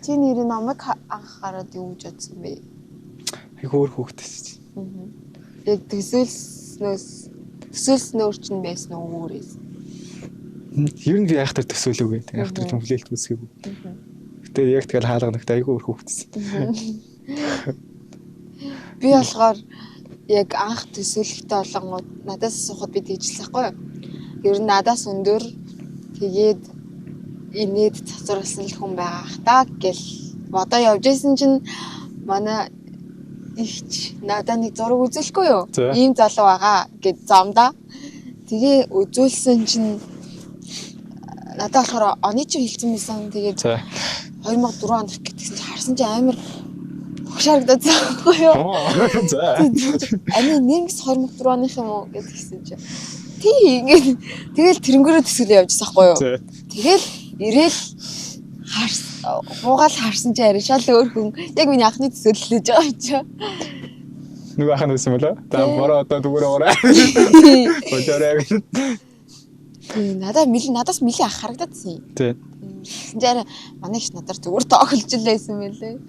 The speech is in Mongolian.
Чи нэрийн номыг анх гараад юу гэж бодсон бэ? Хөөр хүүхдээс. Яг төсөөлснөөр чинь байсан уу өөрөөс? Ер нь би айхтар төсөөлөөгүй. Тэгээ айхтар томфлэлт үсгээгүй. Гэтэ яг тэгэл хаалганагт айгүй өөр хүүхдээс. Би болохоор яг анх төсөөлөхтэй болонгууд надаас асуухад би тэгжлээхгүй юу? Ер нь надаас өндөр тэгээд инээд цацруулсан хүн байгаа ах та гэл бодоо явж исэн чинь манай ихч надад нэг зураг үзүүлэхгүй юу? Ийм залуу байгаа гэд замдаа. Тэгээ үзүүлсэн чинь надад болохоор оны чинь хэлсэн байсан. Тэгээд 2004 онд гэтгсэн чинь харсан чинь амар хөшөөрөгдөж байхгүй юу? Ани нэрмс 2004 оных юм уу гэдгсэн чинь. Тий ингээд тэгэл тэрэнгөрөө төсөөлөө явжсан байхгүй юу? Тэгэл ирээл хуугаал харсан чи аришаал өөр хүн яг миний анхны төсөөлөл гэж байгаа юм чи. Нөгөө ахын үсэн мөлөө? Та бороо одоо дүгээрээ ороо. Бочороо. Надаас мили ах харагдадсан юм. Тий. Жаарэ манай их надаар зүгээр тоглож лээсэн мэлээ.